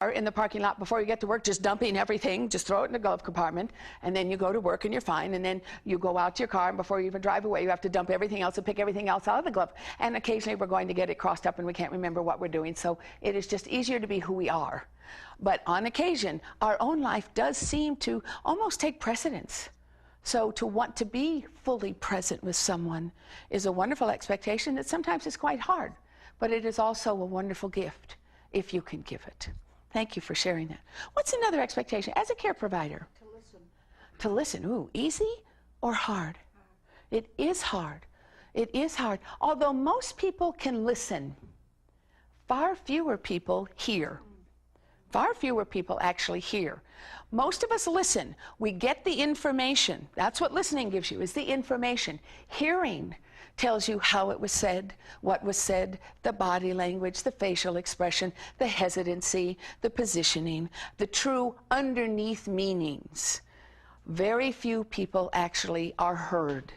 in the parking lot before you get to work, just dumping everything, just throw it in the glove compartment, and then you go to work and you're fine, and then you go out to your car, and before you even drive away, you have to dump everything else and pick everything else out of the glove. And occasionally we're going to get it crossed up and we can't remember what we're doing, so it is just easier to be who we are. But on occasion, our own life does seem to almost take precedence. So to want to be fully present with someone is a wonderful expectation that sometimes is quite hard, but it is also a wonderful gift if you can give it. Thank you for sharing that. What's another expectation as a care provider? To listen. To listen. Ooh, easy or hard? It is hard. It is hard. Although most people can listen, far fewer people hear. Far fewer people actually hear. Most of us listen. We get the information. That's what listening gives you, is the information. Hearing tells you how it was said, what was said, the body language, the facial expression, the hesitancy, the positioning, the true underneath meanings. Very few people actually are heard.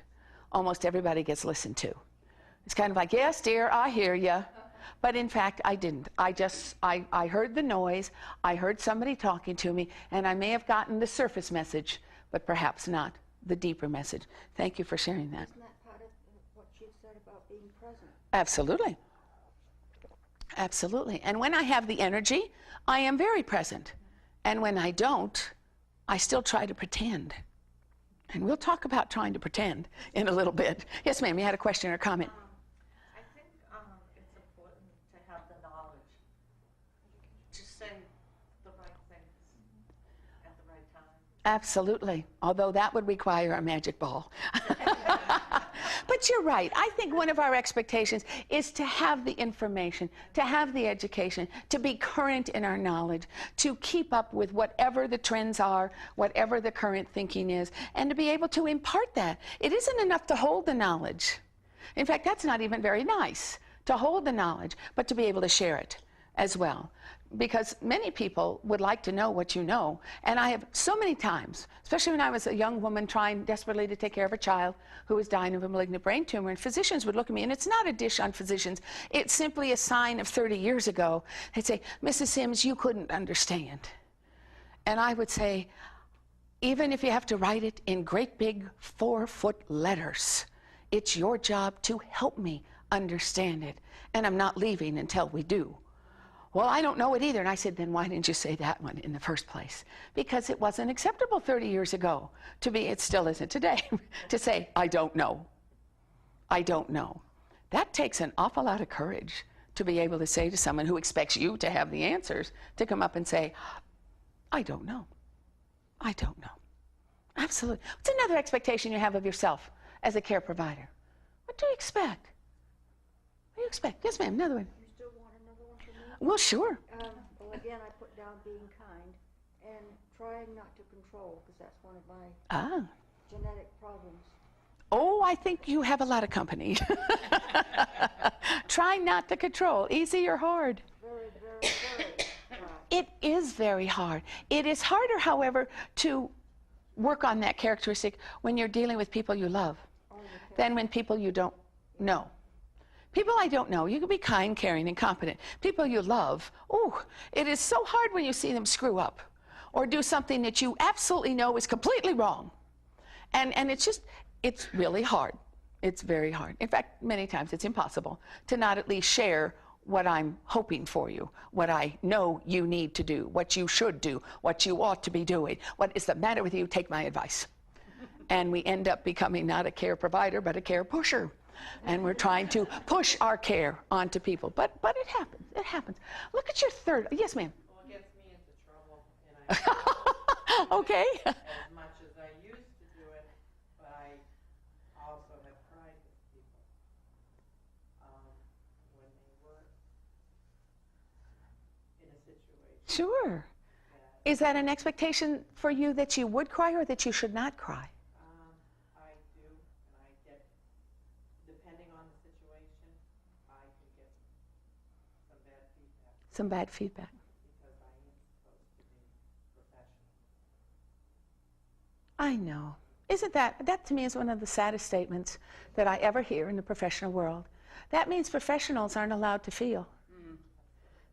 Almost everybody gets listened to. It's kind of like, yes, dear, I hear you. But in fact, I didn't. I heard the noise, I heard somebody talking to me, and I may have gotten the surface message, but perhaps not the deeper message. Thank you for sharing that. Isn't that part of what you said about being present? Absolutely. Absolutely. And when I have the energy, I am very present. And when I don't, I still try to pretend. And we'll talk about trying to pretend in a little bit. Yes, ma'am, you had a question or comment. I think it's important to have the knowledge to say the right things at the right time. Absolutely. Although that would require a magic ball. But you're right. I think one of our expectations is to have the information, to have the education, to be current in our knowledge, to keep up with whatever the trends are, whatever the current thinking is, and to be able to impart that. It isn't enough to hold the knowledge. In fact, that's not even very nice, to hold the knowledge, but to be able to share it as well. Because many people would like to know what you know. And I have so many times, especially when I was a young woman trying desperately to take care of a child who was dying of a malignant brain tumor, and physicians would look at me, and it's not a dish on physicians, it's simply a sign of 30 years ago. They'd say, Mrs. Sims, you couldn't understand. And I would say, even if you have to write it in great big 4-foot letters, it's your job to help me understand it. And I'm not leaving until we do. Well, I don't know it either. And I said, then why didn't you say that one in the first place? Because it wasn't acceptable 30 years ago to be, it still isn't today, to say, I don't know. I don't know. That takes an awful lot of courage to be able to say to someone who expects you to have the answers, to come up and say, I don't know. I don't know. Absolutely. What's another expectation you have of yourself as a care provider? What do you expect? What do you expect? Yes, ma'am, another one. Well, sure. Well, again, I put down being kind and trying not to control, because that's one of my genetic problems. Oh, I think you have a lot of company. Try not to control. Easy or hard? Very, very, very hard. It is very hard. It is harder, however, to work on that characteristic when you're dealing with people you love than when people you don't know. People I don't know, you can be kind, caring, and competent. People you love, oh, it is so hard when you see them screw up or do something that you absolutely know is completely wrong. And it's really hard. It's very hard. In fact, many times it's impossible to not at least share what I'm hoping for you, what I know you need to do, what you should do, what you ought to be doing. What is the matter with you? Take my advice. And we end up becoming not a care provider, but a care pusher. And we're trying to push our care onto people. But it happens. It happens. Look at your third. Yes, ma'am. Well, it gets me into trouble. And I okay. As much as I used to do it, but I also have cried with people when they were in a situation. Sure. Is that an expectation for you that you would cry or that you should not cry? I do, and I get, depending on the situation, I can get some bad feedback. Some bad feedback. Because I am supposed to be professional. I know. Isn't that to me is one of the saddest statements that I ever hear in the professional world. That means professionals aren't allowed to feel.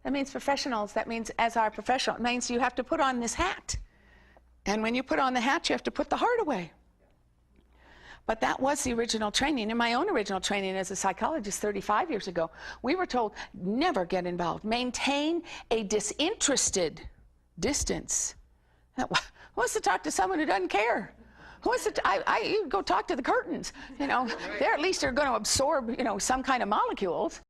That means professionals. That means as our professional. It means you have to put on this hat. And when you put on the hat, you have to put the heart away. But that was the original training. In my own original training as a psychologist 35 years ago, we were told, never get involved. Maintain a disinterested distance. Who wants to talk to someone who doesn't care? Who wants to, you go talk to the curtains. You know, they're at least going to absorb, you know, some kind of molecules.